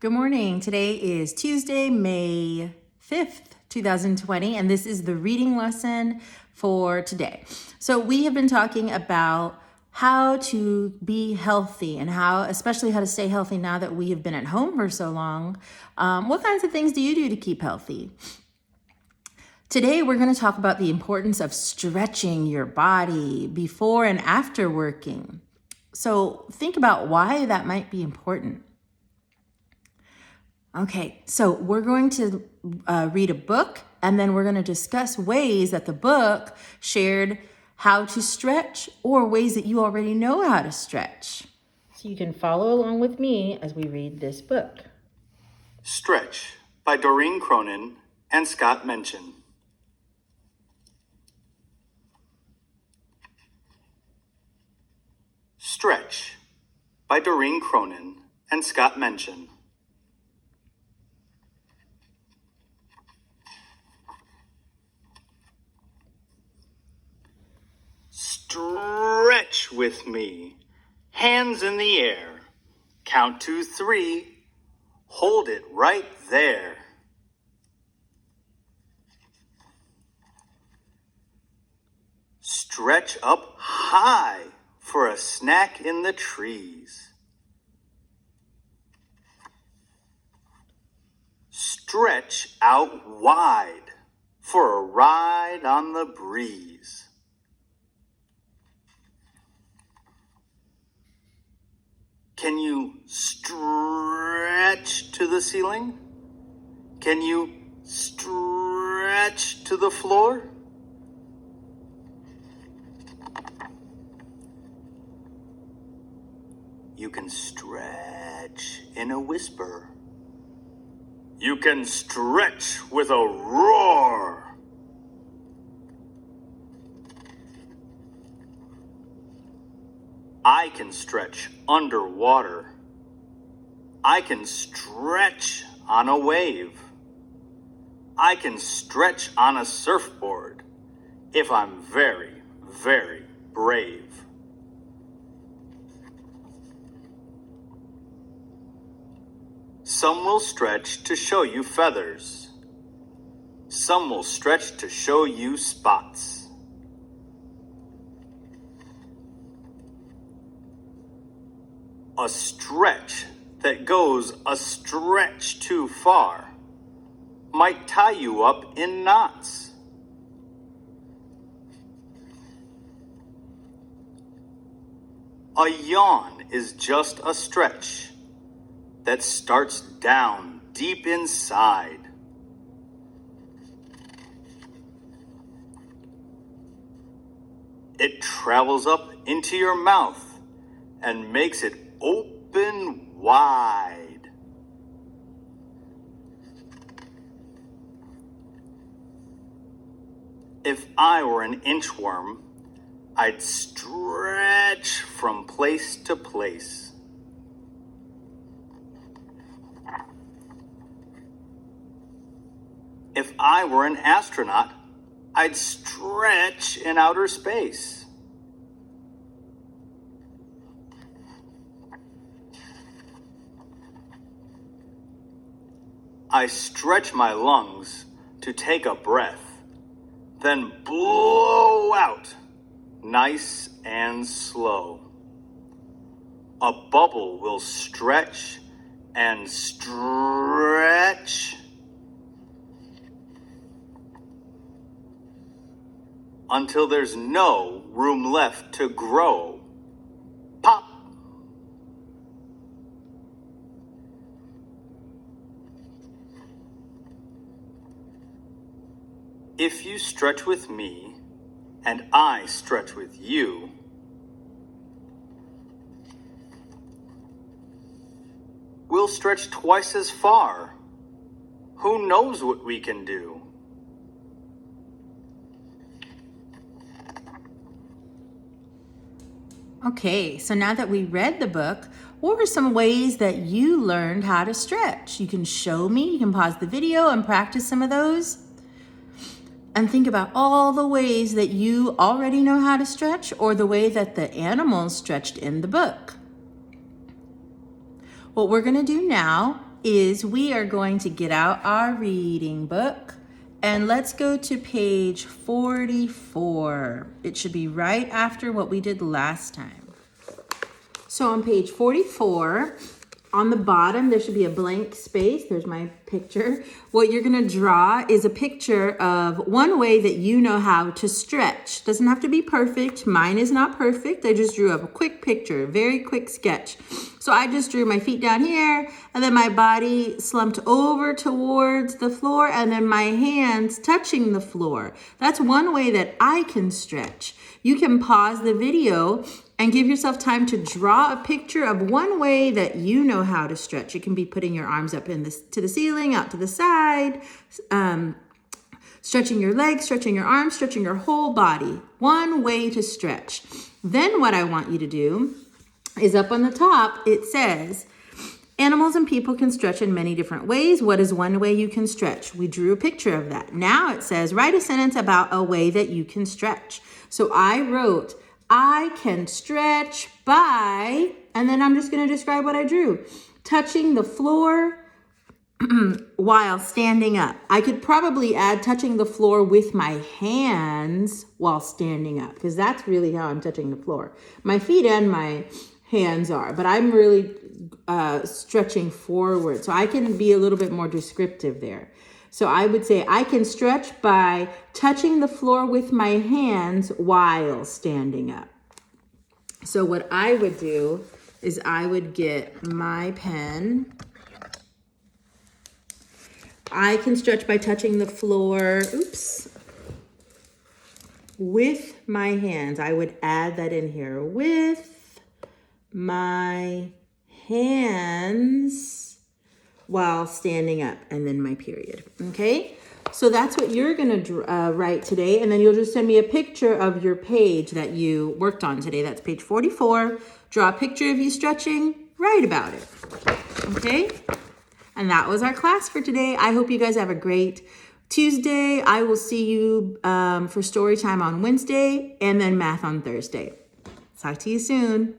Good morning. Today is Tuesday, May 5th, 2020, and this is the reading lesson for today. So we have been talking about how to be healthy and especially how to stay healthy now that we have been at home for so long. What kinds of things do you do to keep healthy? Today, we're going to talk about the importance of stretching your body before and after working. So think about why that might be important. Okay, so we're going to read a book, and then we're going to discuss ways that the book shared how to stretch or ways that you already know how to stretch. So you can follow along with me as we read this book. Stretch by Doreen Cronin and Scott Mention. Stretch by Doreen Cronin and Scott Mention. Stretch with me. Hands in the air. Count to 3. Hold it right there. Stretch up high for a snack in the trees. Stretch out wide for a ride on the breeze. Can you stretch to the ceiling? Can you stretch to the floor? You can stretch in a whisper. You can stretch with a roar. I can stretch underwater. I can stretch on a wave. I can stretch on a surfboard if I'm very, very brave. Some will stretch to show you feathers. Some will stretch to show you spots. A stretch that goes a stretch too far might tie you up in knots. A yawn is just a stretch that starts down deep inside. It travels up into your mouth and makes it open wide. If I were an inchworm, I'd stretch from place to place. If I were an astronaut, I'd stretch in outer space. I stretch my lungs to take a breath, then blow out, nice and slow. A bubble will stretch and stretch until there's no room left to grow. Pop! If you stretch with me, and I stretch with you, we'll stretch twice as far. Who knows what we can do? Okay, so now that we read the book, what were some ways that you learned how to stretch? You can show me, you can pause the video and practice some of those. And think about all the ways that you already know how to stretch or the way that the animals stretched in the book. What we're going to do now is we are going to get out our reading book and let's go to page 44. It should be right after what we did last time. So on page 44, on the bottom, there should be a blank space. There's my picture. What you're gonna draw is a picture of one way that you know how to stretch. Doesn't have to be perfect. Mine is not perfect. I just drew up a quick picture, very quick sketch. So I just drew my feet down here, and then my body slumped over towards the floor, and then my hands touching the floor. That's one way that I can stretch. You can pause the video and give yourself time to draw a picture of one way that you know how to stretch. You can be putting your arms up to the ceiling, out to the side, stretching your legs, stretching your arms, stretching your whole body. One way to stretch. Then what I want you to do is up on the top, it says, animals and people can stretch in many different ways. What is one way you can stretch? We drew a picture of that. Now it says, write a sentence about a way that you can stretch. So I wrote, I can stretch by, and then I'm just going to describe what I drew. Touching the floor while standing up. I could probably add touching the floor with my hands while standing up, because that's really how I'm touching the floor. My feet and my hands are, but I'm really stretching forward. So I can be a little bit more descriptive there. So I would say I can stretch by touching the floor with my hands while standing up. So what I would do is I would get my pen. I can stretch by touching the floor, with my hands. I would add that in here, with my hands while standing up, and then my period, okay? So that's what you're gonna write today, and then you'll just send me a picture of your page that you worked on today. That's page 44. Draw a picture of you stretching, write about it, okay? And that was our class for today. I hope you guys have a great Tuesday. I will see you for story time on Wednesday, and then math on Thursday. Talk to you soon.